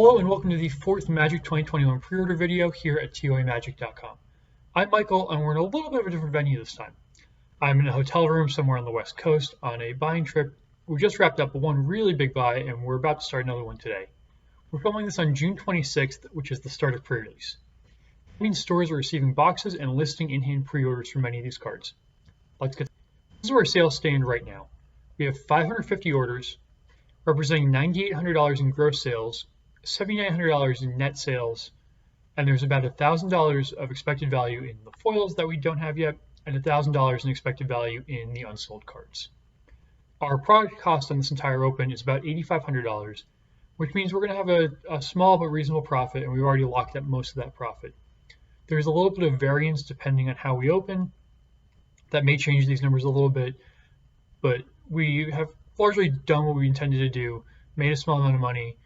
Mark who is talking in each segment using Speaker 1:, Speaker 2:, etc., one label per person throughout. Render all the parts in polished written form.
Speaker 1: Hello and welcome to the fourth Magic 2021 pre-order video here at TOAMagic.com. I'm Michael and we're in a little bit of a different venue this time. I'm in a hotel room somewhere on the west coast on a buying trip. We just wrapped up one really big buy and we're about to start another one today. We're filming this on June 26th, which is the start of Prerelease. It means stores are receiving boxes and listing in-hand pre-orders for many of these cards. Let's get started. This is where sales stand right now. We have 550 orders, representing $9,800 in gross sales, $7,900 in net sales, and there's about $1,000 of expected value in the foils that we don't have yet, and $1,000 in expected value in the unsold cards. Our product cost on this entire open is about $8,500, which means we're going to have a small but reasonable profit, and we've already locked up most of that profit. There's a little bit of variance depending on how we open. That may change these numbers a little bit, but we have largely done what we intended to do, made a small amount of money,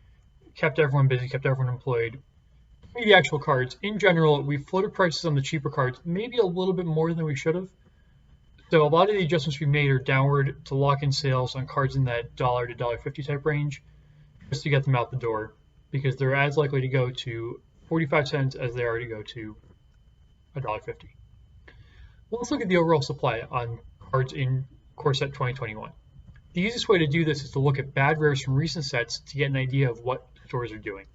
Speaker 1: kept everyone busy, kept everyone employed. The actual cards, in general, we floated prices on the cheaper cards, maybe a little bit more than we should have. So a lot of the adjustments we made are downward to lock in sales on cards in that $1 to $1.50 type range, just to get them out the door, because they're as likely to go to 45 cents as they are to go to $1.50. Well, let's look at the overall supply on cards in core set 2021. The easiest way to do this is to look at bad rares from recent sets to get an idea of what stores are doing.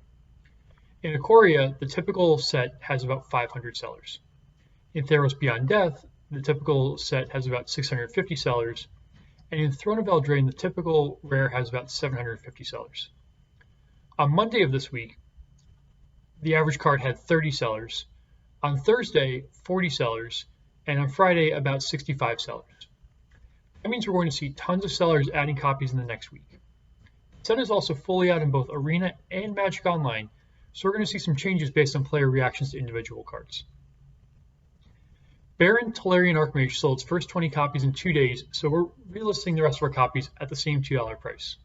Speaker 1: In Ikoria, the typical set has about 500 sellers. In Theros Beyond Death, the typical set has about 650 sellers. And in Throne of Eldraine, the typical rare has about 750 sellers. On Monday of this week, the average card had 30 sellers. On Thursday, 40 sellers. And on Friday, about 65 sellers. That means we're going to see tons of sellers adding copies in the next week. The set is also fully out in both Arena and Magic Online, so we're going to see some changes based on player reactions to individual cards. Baron Tolarian Archmage sold its first 20 copies in 2 days, so we're relisting the rest of our copies at the same $2 price.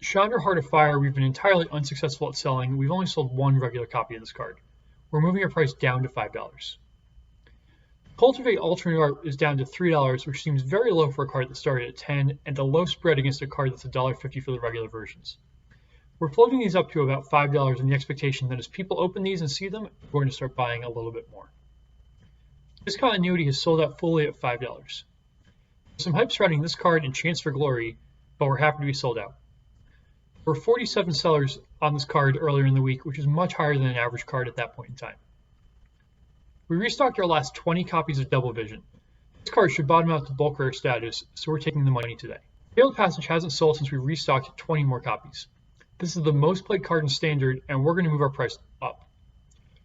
Speaker 1: Chandra Heart of Fire we've been entirely unsuccessful at selling. We've only sold one regular copy of this card. We're moving our price down to $5. Cultivate Alternate Art is down to $3, which seems very low for a card that started at $10 and a low spread against a card that's $1.50 for the regular versions. We're floating these up to about $5 in the expectation that as people open these and see them, we're going to start buying a little bit more. Discontinuity has sold out fully at $5. There's some hype surrounding this card and Chance for Glory, but we're happy to be sold out. There were 47 sellers on this card earlier in the week, which is much higher than an average card at that point in time. We restocked our last 20 copies of Double Vision. This card should bottom out to bulk rare status, so we're taking the money today. Failed Passage hasn't sold since we restocked 20 more copies. This is the most played card in Standard, and we're going to move our price up.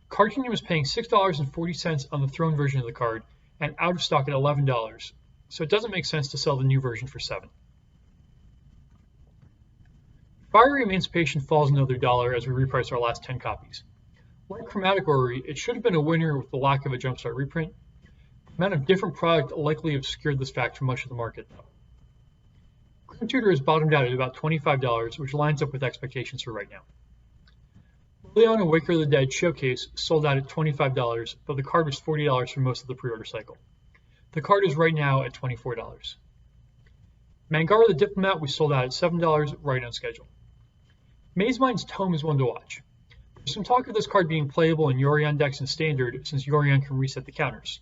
Speaker 1: Card Kingdom is paying $6.40 on the Throne version of the card, and out of stock at $11, so it doesn't make sense to sell the new version for $7. Fiery Emancipation falls another $1 as we reprice our last 10 copies. Like Chromatic Orrery, it should have been a winner with the lack of a Jumpstart reprint. The amount of different product likely obscured this fact from much of the market, though. Grim Tutor has bottomed out at about $25, which lines up with expectations for right now. Leon and Waker of the Dead Showcase sold out at $25, but the card was $40 for most of the pre-order cycle. The card is right now at $24. Mangara the Diplomat we sold out at $7, right on schedule. Maze Mind's Tome is one to watch. There's some talk of this card being playable in Yorion decks and Standard, since Yorion can reset the counters.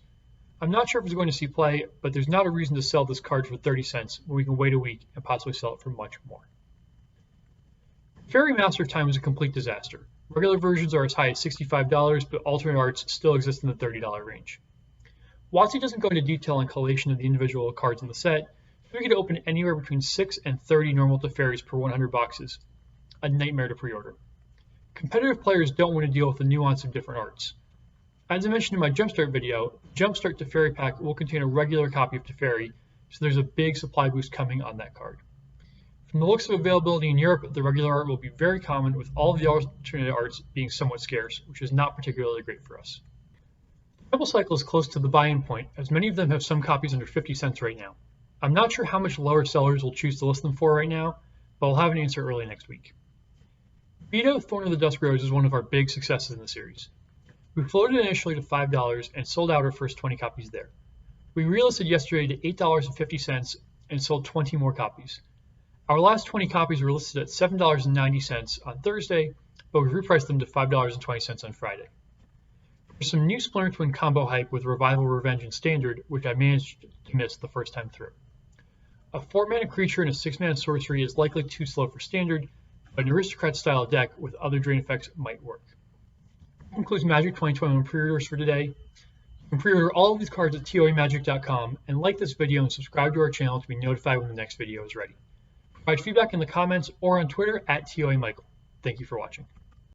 Speaker 1: I'm not sure if it's going to see play, but there's not a reason to sell this card for 30 cents when we can wait a week and possibly sell it for much more. Fairy Master of Time is a complete disaster. Regular versions are as high as $65, but alternate arts still exist in the $30 range. WotC doesn't go into detail on collation of the individual cards in the set, so we could open anywhere between 6 and 30 normal Teferis per 100 boxes. A nightmare to pre-order. Competitive players don't want to deal with the nuance of different arts. As I mentioned in my Jumpstart video, Jumpstart Teferi pack will contain a regular copy of Teferi, so there's a big supply boost coming on that card. From the looks of availability in Europe, the regular art will be very common, with all of the alternate arts being somewhat scarce, which is not particularly great for us. The Temple Cycle is close to the buy-in point, as many of them have some copies under 50 cents right now. I'm not sure how much lower sellers will choose to list them for right now, but I'll have an answer early next week. Vito Thorn of the Dusk Rose is one of our big successes in the series. We floated initially to $5 and sold out our first 20 copies there. We relisted yesterday to $8.50 and sold 20 more copies. Our last 20 copies were listed at $7.90 on Thursday but we repriced them to $5.20 on Friday. There's some new Splinter Twin combo hype with Revival, Revenge, and Standard, which I managed to miss the first time through. A 4-mana creature and a 6-mana sorcery is likely too slow for Standard, but an Aristocrat-style deck with other drain effects might work. That concludes Magic 2021 pre-orders for today. You can pre-order all of these cards at TOAMagic.com and like this video and subscribe to our channel to be notified when the next video is ready. Provide feedback in the comments or on Twitter at TOAMichael. Thank you for watching.